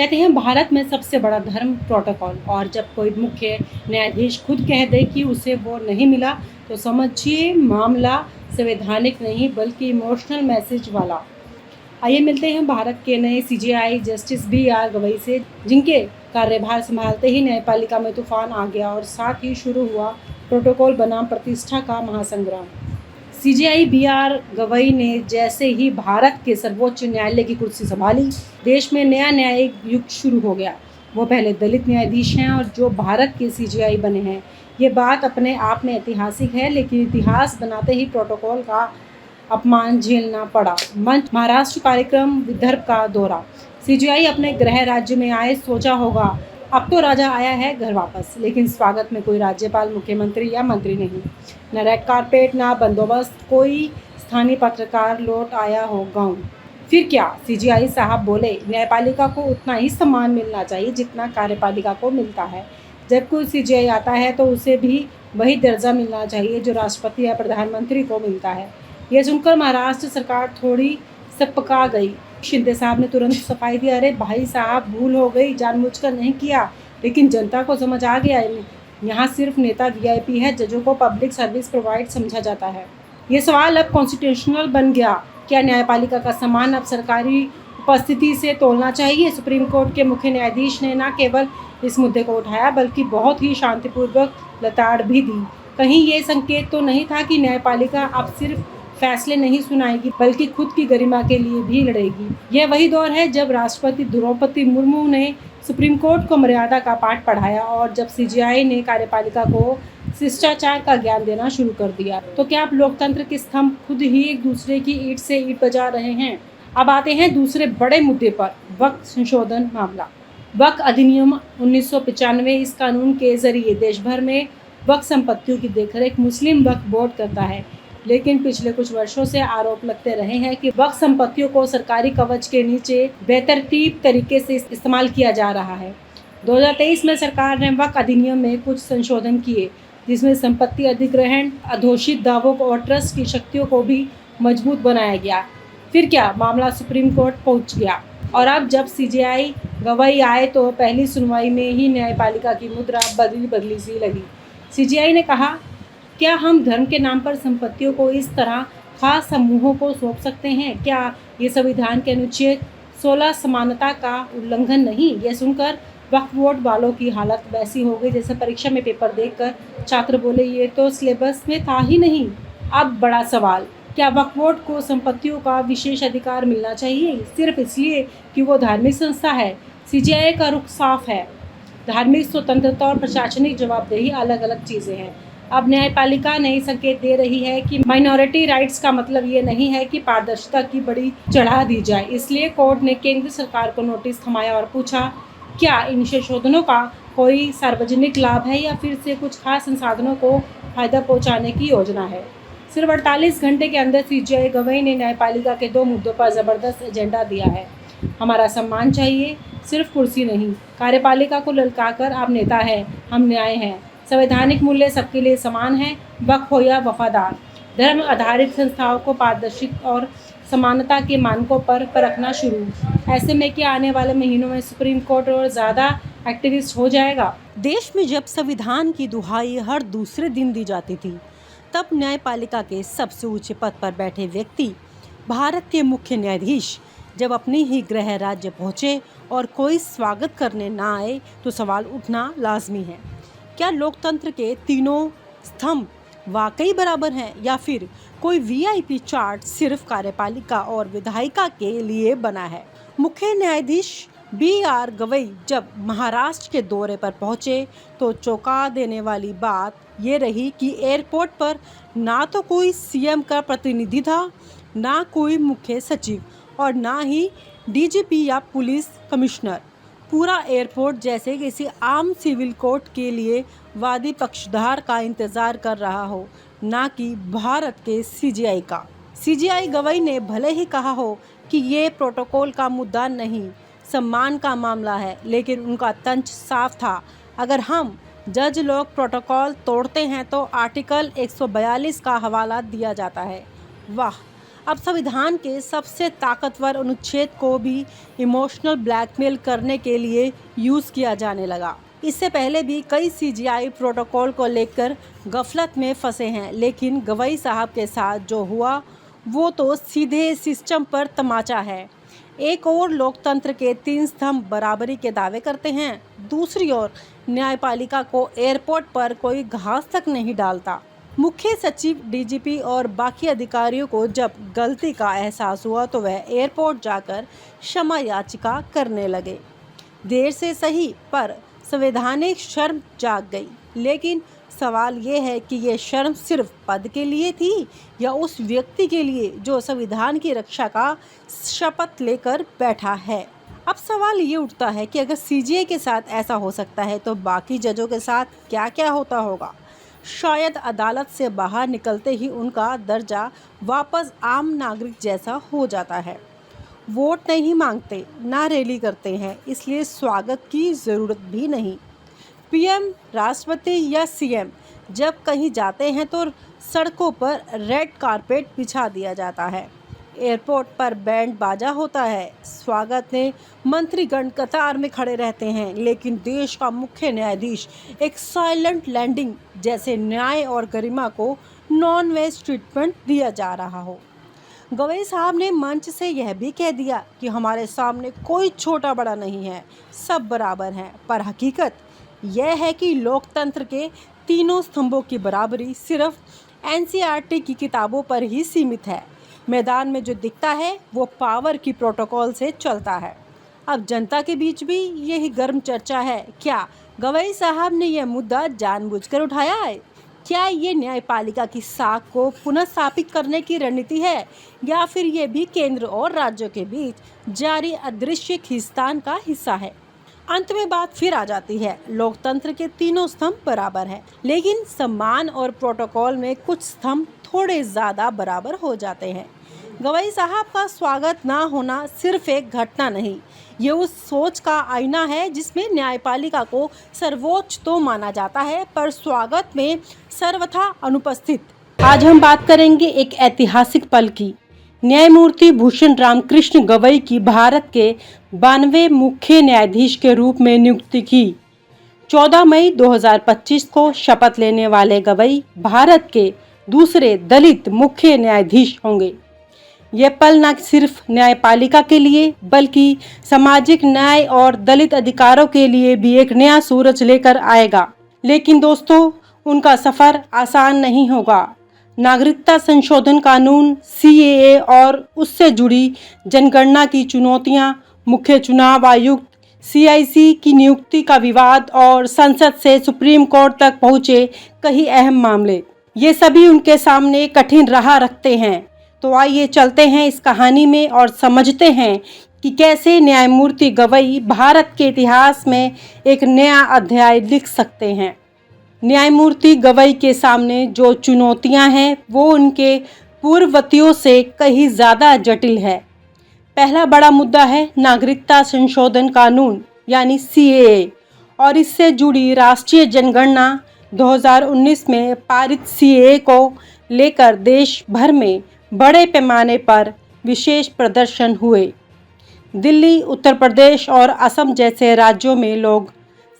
कहते हैं भारत में सबसे बड़ा धर्म प्रोटोकॉल, और जब कोई मुख्य न्यायाधीश खुद कह दे कि उसे वो नहीं मिला तो समझिए मामला संवैधानिक नहीं बल्कि इमोशनल मैसेज वाला। आइए मिलते हैं भारत के नए सीजेआई जस्टिस बी.आर. गवई से, जिनके कार्यभार संभालते ही न्यायपालिका में तूफान आ गया और साथ ही शुरू हुआ प्रोटोकॉल बनाम प्रतिष्ठा का महासंग्राम। CJI B R. गवई ने जैसे ही भारत के सर्वोच्च न्यायालय की कुर्सी संभाली, देश में नया न्यायिक युग शुरू हो गया। वो पहले दलित न्यायाधीश हैं और जो भारत के सीजेआई बने हैं। ये बात अपने आप में ऐतिहासिक है, लेकिन इतिहास बनाते ही प्रोटोकॉल का अपमान झेलना पड़ा। मंच महाराष्ट्र कार्यक्रम विदर्भ का दौरा। सीजेआई अपने गृह राज्य में आए, सोचा होगा अब तो राजा आया है घर वापस, लेकिन स्वागत में कोई राज्यपाल, मुख्यमंत्री या मंत्री नहीं। न रेड कारपेट, ना बंदोबस्त, कोई स्थानीय पत्रकार लौट आया हो गाँव। फिर क्या? सीजेआई साहब बोले, न्यायपालिका को उतना ही सम्मान मिलना चाहिए जितना कार्यपालिका को मिलता है। जब कोई सीजेआई आता है तो उसे भी वही दर्जा मिलना चाहिए जो राष्ट्रपति या प्रधानमंत्री को मिलता है। यह सुनकर महाराष्ट्र सरकार थोड़ी सपका गई। शिंदे साहब ने तुरंत सफाई दी, अरे भाई साहब भूल हो गई, जानबूझकर नहीं किया। लेकिन जनता को समझ आ गया, यहाँ सिर्फ नेता वीआईपी है, जजों को पब्लिक सर्विस प्रोवाइड समझा जाता है। ये सवाल अब कॉन्स्टिट्यूशनल बन गया। क्या न्यायपालिका का सम्मान अब सरकारी उपस्थिति से तोलना चाहिए? सुप्रीम कोर्ट के मुख्य न्यायाधीश ने न केवल इस मुद्दे को उठाया बल्कि बहुत ही शांतिपूर्वक लताड़ भी दी। कहीं ये संकेत तो नहीं था कि न्यायपालिका अब सिर्फ फैसले नहीं सुनाएगी बल्कि खुद की गरिमा के लिए भी लड़ेगी। यह वही दौर है जब राष्ट्रपति द्रौपदी मुर्मू ने सुप्रीम कोर्ट को मर्यादा का पाठ पढ़ाया और जब सीजेआई ने कार्यपालिका को शिष्टाचार का ज्ञान देना शुरू कर दिया। तो क्या अब लोकतंत्र के स्तंभ खुद ही एक दूसरे की ईंट से ईंट बजा रहे हैं? अब आते हैं दूसरे बड़े मुद्दे पर, वक्फ संशोधन मामला। वक्फ अधिनियम 1995, इस कानून के जरिए देश भर में वक्फ संपत्तियों की देखरेख मुस्लिम वक्फ बोर्ड करता है। लेकिन पिछले कुछ वर्षों से आरोप लगते रहे हैं कि वक्फ संपत्तियों को सरकारी कवच के नीचे बेतरतीब तरीके से इस्तेमाल किया जा रहा है। 2023 में सरकार ने वक्फ अधिनियम में कुछ संशोधन किए, जिसमें संपत्ति अधिग्रहण, अघोषित दावों और ट्रस्ट की शक्तियों को भी मजबूत बनाया गया। फिर क्या? मामला सुप्रीम कोर्ट पहुंच गया और अब जब सीजेआई गवई आए तो पहली सुनवाई में ही न्यायपालिका की मुद्रा बदली सी लगी। सीजेआई ने कहा, क्या हम धर्म के नाम पर संपत्तियों को इस तरह खास समूहों को सौंप सकते हैं? क्या ये संविधान के अनुच्छेद 16 समानता का उल्लंघन नहीं? यह सुनकर वक्फ बोर्ड वालों की हालत वैसी हो गई जैसे परीक्षा में पेपर देखकर छात्र बोले, ये तो सिलेबस में था ही नहीं। अब बड़ा सवाल, क्या वक्फ बोर्ड को संपत्तियों का विशेष अधिकार मिलना चाहिए सिर्फ इसलिए कि वो धार्मिक संस्था है? सीजेआई का रुख साफ है, धार्मिक स्वतंत्रता और प्रशासनिक जवाबदेही अलग अलग चीज़ें हैं। अब न्यायपालिका नई संकेत दे रही है कि माइनॉरिटी राइट्स का मतलब ये नहीं है कि पारदर्शिता की बड़ी चढ़ा दी जाए। इसलिए कोर्ट ने केंद्र सरकार को नोटिस थमाया और पूछा, क्या इन संशोधनों का कोई सार्वजनिक लाभ है या फिर से कुछ खास संसाधनों को फायदा पहुंचाने की योजना है? सिर्फ 48 घंटे के अंदर सीजेआई गवई ने न्यायपालिका के 2 मुद्दों पर ज़बरदस्त एजेंडा दिया है। हमारा सम्मान चाहिए, सिर्फ कुर्सी नहीं। कार्यपालिका को ललकारकर आप नेता हैं, हम न्याय हैं। संवैधानिक मूल्य सबके लिए समान है, वक्फ हो या वफादार। धर्म आधारित संस्थाओं को पारदर्शिता और समानता के मानकों पर परखना शुरू। ऐसे में क्या आने वाले महीनों में सुप्रीम कोर्ट और ज़्यादा एक्टिविस्ट हो जाएगा? देश में जब संविधान की दुहाई हर दूसरे दिन दी जाती थी, तब न्यायपालिका के सबसे ऊंचे पद पर बैठे व्यक्ति, भारत के मुख्य न्यायाधीश, जब अपने ही गृह राज्य पहुंचे और कोई स्वागत करने ना आए तो सवाल उठना लाजमी है। क्या लोकतंत्र के तीनों स्तंभ वाकई बराबर हैं या फिर कोई वीआईपी चार्ट सिर्फ कार्यपालिका और विधायिका के लिए बना है? मुख्य न्यायाधीश बी.आर. गवई जब महाराष्ट्र के दौरे पर पहुंचे तो चौंका देने वाली बात ये रही कि एयरपोर्ट पर ना तो कोई सीएम का प्रतिनिधि था, ना कोई मुख्य सचिव और ना ही डीजीपी या पुलिस कमिश्नर। पूरा एयरपोर्ट जैसे किसी आम सिविल कोर्ट के लिए वादी पक्षधार का इंतज़ार कर रहा हो, ना कि भारत के सीजेआई का। सीजेआई गवई ने भले ही कहा हो कि ये प्रोटोकॉल का मुद्दा नहीं, सम्मान का मामला है, लेकिन उनका तंज साफ था। अगर हम जज लोग प्रोटोकॉल तोड़ते हैं तो आर्टिकल 142 का हवाला दिया जाता है। वाह, अब संविधान के सबसे ताकतवर अनुच्छेद को भी इमोशनल ब्लैकमेल करने के लिए यूज़ किया जाने लगा। इससे पहले भी कई सीजीआई प्रोटोकॉल को लेकर गफलत में फंसे हैं, लेकिन गवई साहब के साथ जो हुआ वो तो सीधे सिस्टम पर तमाचा है। एक और लोकतंत्र के 3 स्तंभ बराबरी के दावे करते हैं, दूसरी ओर न्यायपालिका को एयरपोर्ट पर कोई घास तक नहीं डालता। मुख्य सचिव, डीजीपी और बाकी अधिकारियों को जब गलती का एहसास हुआ तो वह एयरपोर्ट जाकर क्षमा याचिका करने लगे। देर से सही, पर संवैधानिक शर्म जाग गई। लेकिन सवाल ये है कि ये शर्म सिर्फ पद के लिए थी या उस व्यक्ति के लिए जो संविधान की रक्षा का शपथ लेकर बैठा है। अब सवाल ये उठता है कि अगर सीजीआई के साथ ऐसा हो सकता है तो बाकी जजों के साथ क्या क्या होता होगा। शायद अदालत से बाहर निकलते ही उनका दर्जा वापस आम नागरिक जैसा हो जाता है। वोट नहीं मांगते, ना रैली करते हैं, इसलिए स्वागत की ज़रूरत भी नहीं। पीएम, राष्ट्रपति या सीएम जब कहीं जाते हैं तो सड़कों पर रेड कारपेट बिछा दिया जाता है, एयरपोर्ट पर बैंड बाजा होता है, स्वागत में मंत्रीगण कतार में खड़े रहते हैं। लेकिन देश का मुख्य न्यायाधीश एक साइलेंट लैंडिंग जैसे न्याय और गरिमा को नॉन वेज ट्रीटमेंट दिया जा रहा हो। गवई साहब ने मंच से यह भी कह दिया कि हमारे सामने कोई छोटा बड़ा नहीं है, सब बराबर हैं। पर हकीकत यह है कि लोकतंत्र के तीनों स्तंभों की बराबरी सिर्फ एनसीईआरटी की किताबों पर ही सीमित है। मैदान में जो दिखता है वो पावर की प्रोटोकॉल से चलता है। अब जनता के बीच भी यही गर्म चर्चा है, क्या गवई साहब ने यह मुद्दा जानबूझकर उठाया है? क्या ये न्यायपालिका की साख को पुनः स्थापित करने की रणनीति है या फिर ये भी केंद्र और राज्यों के बीच जारी अदृश्य खींचतान का हिस्सा है? अंत में बात फिर आ जाती है, लोकतंत्र के तीनों स्तंभ बराबर हैं, लेकिन सम्मान और प्रोटोकॉल में कुछ स्तंभ थोड़े ज़्यादा बराबर हो जाते हैं। गवई साहब का स्वागत ना होना सिर्फ एक घटना नहीं, ये उस सोच का आईना है जिसमें न्यायपालिका को सर्वोच्च तो माना जाता है पर स्वागत में सर्वथा अनुपस्थित। आज हम बात करेंगे एक ऐतिहासिक पल की। न्यायमूर्ति भूषण रामकृष्ण गवई की भारत के 92वें मुख्य न्यायाधीश के रूप में नियुक्ति की। 14 मई 2025 को शपथ लेने वाले गवई भारत के दूसरे दलित मुख्य न्यायाधीश होंगे। यह पल न सिर्फ न्यायपालिका के लिए बल्कि सामाजिक न्याय और दलित अधिकारों के लिए भी एक नया सूरज लेकर आएगा। लेकिन दोस्तों, उनका सफ़र आसान नहीं होगा। नागरिकता संशोधन कानून, सीएए और उससे जुड़ी जनगणना की चुनौतियां, मुख्य चुनाव आयुक्त, सीआईसी की नियुक्ति का विवाद और संसद से सुप्रीम कोर्ट तक पहुंचे कई अहम मामले, ये सभी उनके सामने कठिन राह रखते हैं। तो आइए चलते हैं इस कहानी में और समझते हैं कि कैसे न्यायमूर्ति गवई भारत के इतिहास में एक नया अध्याय लिख सकते हैं। न्यायमूर्ति गवई के सामने जो चुनौतियां हैं वो उनके पूर्ववर्तियों से कहीं ज़्यादा जटिल है। पहला बड़ा मुद्दा है नागरिकता संशोधन कानून यानी सीएए और इससे जुड़ी राष्ट्रीय जनगणना। 2019 में पारित सीएए को लेकर देश भर में बड़े पैमाने पर विशेष प्रदर्शन हुए। दिल्ली, उत्तर प्रदेश और असम जैसे राज्यों में लोग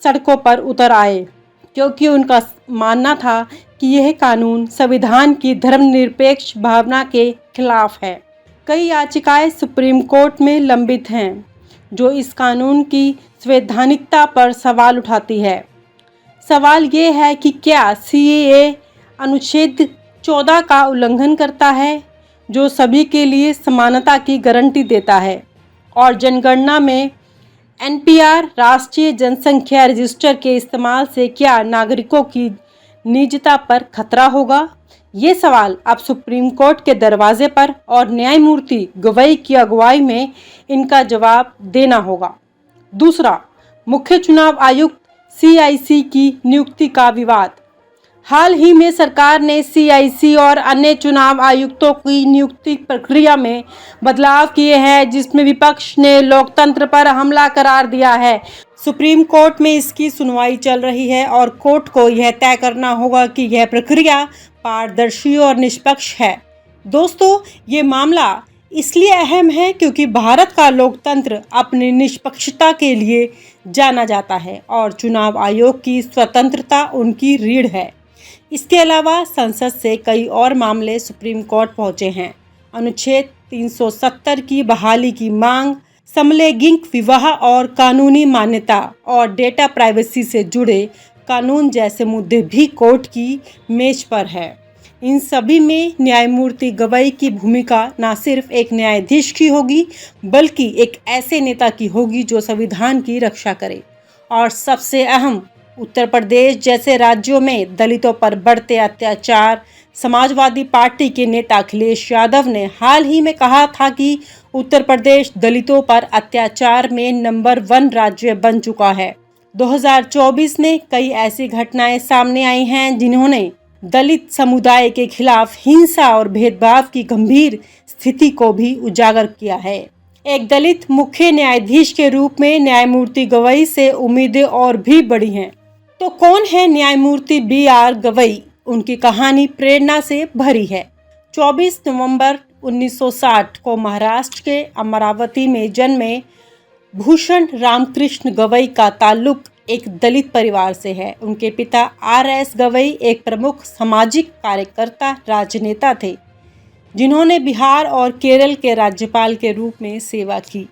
सड़कों पर उतर आए क्योंकि उनका मानना था कि यह कानून संविधान की धर्मनिरपेक्ष भावना के खिलाफ है। कई याचिकाएं सुप्रीम कोर्ट में लंबित हैं जो इस कानून की संवैधानिकता पर सवाल उठाती है। सवाल ये है कि क्या सीएए अनुच्छेद 14 का उल्लंघन करता है जो सभी के लिए समानता की गारंटी देता है, और जनगणना में एनपीआर राष्ट्रीय जनसंख्या रजिस्टर के इस्तेमाल से क्या नागरिकों की निजता पर खतरा होगा। ये सवाल अब सुप्रीम कोर्ट के दरवाजे पर और न्यायमूर्ति गवई की अगुवाई में इनका जवाब देना होगा। दूसरा, मुख्य चुनाव आयुक्त सीआईसी की नियुक्ति का विवाद। हाल ही में सरकार ने सीआईसी और अन्य चुनाव आयुक्तों की नियुक्ति प्रक्रिया में बदलाव किए हैं जिसमें विपक्ष ने लोकतंत्र पर हमला करार दिया है। सुप्रीम कोर्ट में इसकी सुनवाई चल रही है और कोर्ट को यह तय करना होगा कि यह प्रक्रिया पारदर्शी और निष्पक्ष है। दोस्तों, ये मामला इसलिए अहम है क्योंकि भारत का लोकतंत्र अपनी निष्पक्षता के लिए जाना जाता है और चुनाव आयोग की स्वतंत्रता उनकी रीढ़ है। इसके अलावा संसद से कई और मामले सुप्रीम कोर्ट पहुंचे हैं। अनुच्छेद 370 की बहाली की मांग, समलैंगिक विवाह और कानूनी मान्यता और डेटा प्राइवेसी से जुड़े कानून जैसे मुद्दे भी कोर्ट की मेज पर है। इन सभी में न्यायमूर्ति गवई की भूमिका न सिर्फ एक न्यायाधीश की होगी बल्कि एक ऐसे नेता की होगी जो संविधान की रक्षा करे। और सबसे अहम, उत्तर प्रदेश जैसे राज्यों में दलितों पर बढ़ते अत्याचार, समाजवादी पार्टी के नेता अखिलेश यादव ने हाल ही में कहा था कि उत्तर प्रदेश दलितों पर अत्याचार में नंबर 1 राज्य बन चुका है। 2024 में कई ऐसी घटनाएं सामने आई हैं जिन्होंने दलित समुदाय के खिलाफ हिंसा और भेदभाव की गंभीर स्थिति को भी उजागर किया है। एक दलित मुख्य न्यायाधीश के रूप में न्यायमूर्ति गवई से उम्मीदें और भी बड़ी हैं। तो कौन है न्यायमूर्ति BR गवई? उनकी कहानी प्रेरणा से भरी है। 24 नवंबर 1960 को महाराष्ट्र के अमरावती में जन्मे भूषण रामकृष्ण गवई का ताल्लुक एक दलित परिवार से है। उनके पिता RS गवई एक प्रमुख सामाजिक कार्यकर्ता राजनेता थे जिन्होंने बिहार और केरल के राज्यपाल के रूप में सेवा की।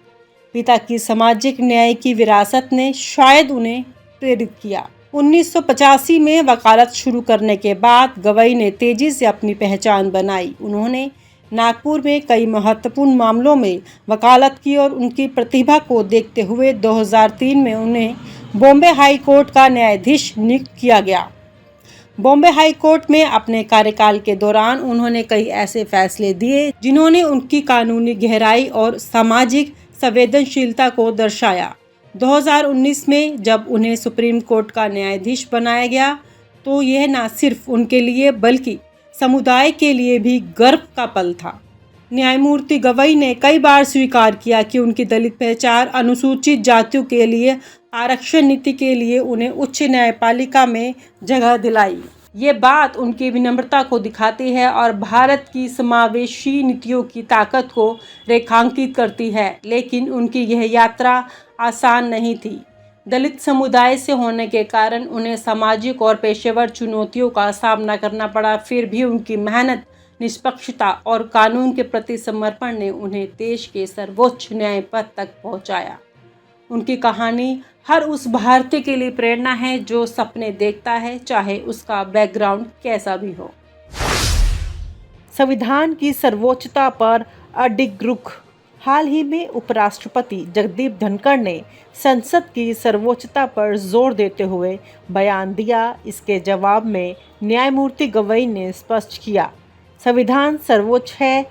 पिता की सामाजिक न्याय की विरासत ने शायद उन्हें प्रेरित किया। 1985 में वकालत शुरू करने के बाद गवई ने तेजी से अपनी पहचान बनाई। उन्होंने नागपुर में कई महत्वपूर्ण मामलों में वकालत की और उनकी प्रतिभा को देखते हुए 2003 में उन्हें बॉम्बे हाई कोर्ट का न्यायाधीश नियुक्त किया गया। बॉम्बे हाई कोर्ट में अपने कार्यकाल के दौरान उन्होंने कई ऐसे फैसले दिए जिन्होंने उनकी कानूनी गहराई और सामाजिक संवेदनशीलता को दर्शाया। 2019 में जब उन्हें सुप्रीम कोर्ट का न्यायाधीश बनाया गया तो यह न सिर्फ उनके लिए बल्कि समुदाय के लिए भी गर्व का पल था। न्यायमूर्ति गवई ने कई बार स्वीकार किया कि उनकी दलित पहचान अनुसूचित जातियों के लिए आरक्षण नीति के लिए उन्हें उच्च न्यायपालिका में जगह दिलाई। ये बात उनकी विनम्रता को दिखाती है और भारत की समावेशी नीतियों की ताकत को रेखांकित करती है। लेकिन उनकी यह यात्रा आसान नहीं थी। दलित समुदाय से होने के कारण उन्हें सामाजिक और पेशेवर चुनौतियों का सामना करना पड़ा। फिर भी उनकी मेहनत, निष्पक्षता और कानून के प्रति समर्पण ने उन्हें देश के सर्वोच्च न्याय पद तक पहुंचाया। उनकी कहानी हर उस भारतीय के लिए प्रेरणा है जो सपने देखता है, चाहे उसका बैकग्राउंड कैसा भी हो। संविधान की सर्वोच्चता पर अडिग रुख। हाल ही में उपराष्ट्रपति जगदीप धनखड़ ने संसद की सर्वोच्चता पर जोर देते हुए बयान दिया। इसके जवाब में न्यायमूर्ति गवई ने स्पष्ट किया, संविधान सर्वोच्च है।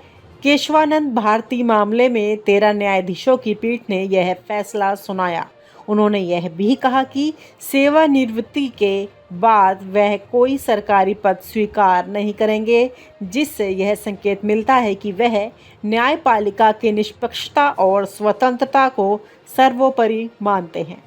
केशवानंद भारती मामले में 13 न्यायाधीशों की पीठ ने यह फैसला सुनाया। उन्होंने यह भी कहा कि सेवानिवृत्ति के बाद वह कोई सरकारी पद स्वीकार नहीं करेंगे, जिससे यह संकेत मिलता है कि वह न्यायपालिका की निष्पक्षता और स्वतंत्रता को सर्वोपरि मानते हैं।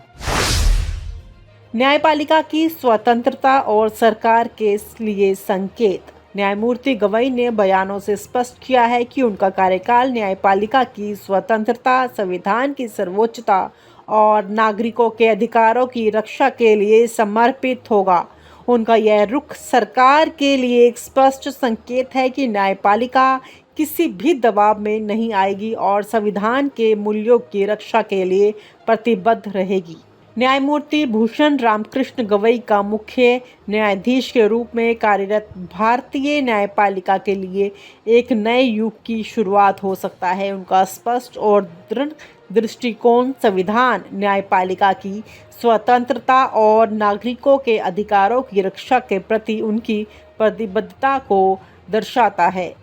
न्यायपालिका की स्वतंत्रता और सरकार के लिए संकेत। न्यायमूर्ति गवई ने बयानों से स्पष्ट किया है कि उनका कार्यकाल न्यायपालिका की स्वतंत्रता, संविधान की सर्वोच्चता और नागरिकों के अधिकारों की रक्षा के लिए समर्पित होगा। उनका यह रुख सरकार के लिए एक स्पष्ट संकेत है कि न्यायपालिका किसी भी दबाव में नहीं आएगी और संविधान के मूल्यों की रक्षा के लिए प्रतिबद्ध रहेगी। न्यायमूर्ति भूषण रामकृष्ण गवई का मुख्य न्यायाधीश के रूप में कार्यरत भारतीय न्यायपालिका के लिए एक नए युग की शुरुआत हो सकता है। उनका स्पष्ट और दृढ़ दृष्टिकोण संविधान, न्यायपालिका की स्वतंत्रता और नागरिकों के अधिकारों की रक्षा के प्रति उनकी प्रतिबद्धता को दर्शाता है।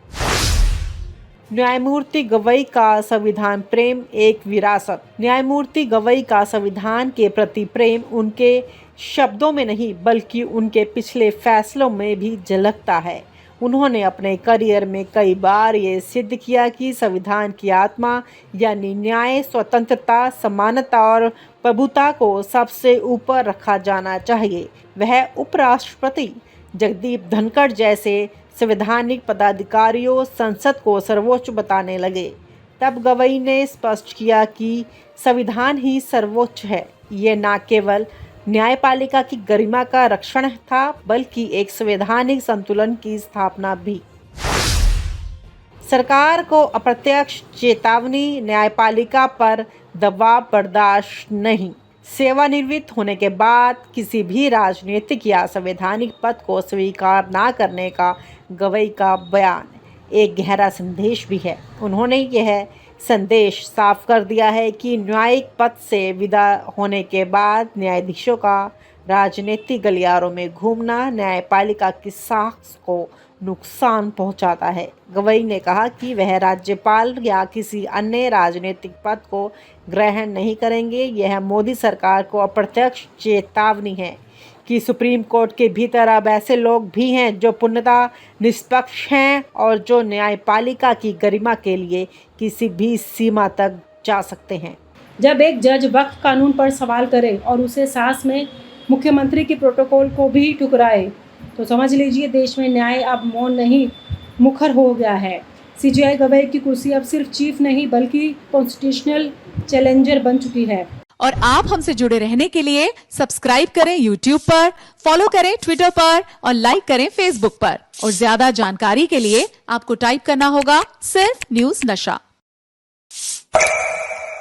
न्यायमूर्ति गवई का संविधान प्रेम एक विरासत। न्यायमूर्ति गवई का संविधान के प्रति प्रेम उनके शब्दों में नहीं बल्कि उनके पिछले फैसलों में भी झलकता है। उन्होंने अपने करियर में कई बार ये सिद्ध किया कि संविधान की आत्मा यानी न्याय, स्वतंत्रता, समानता और प्रभुता को सबसे ऊपर रखा जाना चाहिए। वह उपराष्ट्रपति जगदीप धनखड़ जैसे संवैधानिक पदाधिकारियों संसद को सर्वोच्च बताने लगे। तब गवई ने स्पष्ट किया कि संविधान ही सर्वोच्च है। ये न केवल न्यायपालिका की गरिमा का रक्षण था बल्कि एक संवैधानिक संतुलन की स्थापना भी। सरकार को अप्रत्यक्ष चेतावनी, न्यायपालिका पर दबाव बर्दाश्त नहीं। सेवानिवृत्त होने के बाद किसी भी राजनीतिक या संवैधानिक पद को स्वीकार न करने का गवई का बयान एक गहरा संदेश भी है। उन्होंने यह संदेश साफ कर दिया है कि न्यायिक पद से विदा होने के बाद न्यायाधीशों का राजनीतिक गलियारों में घूमना न्यायपालिका की साख को नुकसान पहुंचाता है। गवई ने कहा कि वह राज्यपाल या किसी अन्य राजनीतिक पद को ग्रहण नहीं करेंगे। यह मोदी सरकार को अप्रत्यक्ष चेतावनी है कि सुप्रीम कोर्ट के भीतर अब ऐसे लोग भी हैं जो पूर्णतः निष्पक्ष हैं और जो न्यायपालिका की गरिमा के लिए किसी भी सीमा तक जा सकते हैं। जब एक जज वक्त कानून पर सवाल करे और उसे साथ में मुख्यमंत्री के प्रोटोकॉल को भी ठुकराए तो समझ लीजिए देश में न्याय अब मौन नहीं मुखर हो गया है। सीजेआई गवई की कुर्सी अब सिर्फ चीफ नहीं बल्कि कॉन्स्टिट्यूशनल चैलेंजर बन चुकी है। और आप हमसे जुड़े रहने के लिए सब्सक्राइब करें YouTube पर, फॉलो करें Twitter पर और लाइक करें Facebook पर। और ज्यादा जानकारी के लिए आपको टाइप करना होगा सिर्फ न्यूज़ नशा।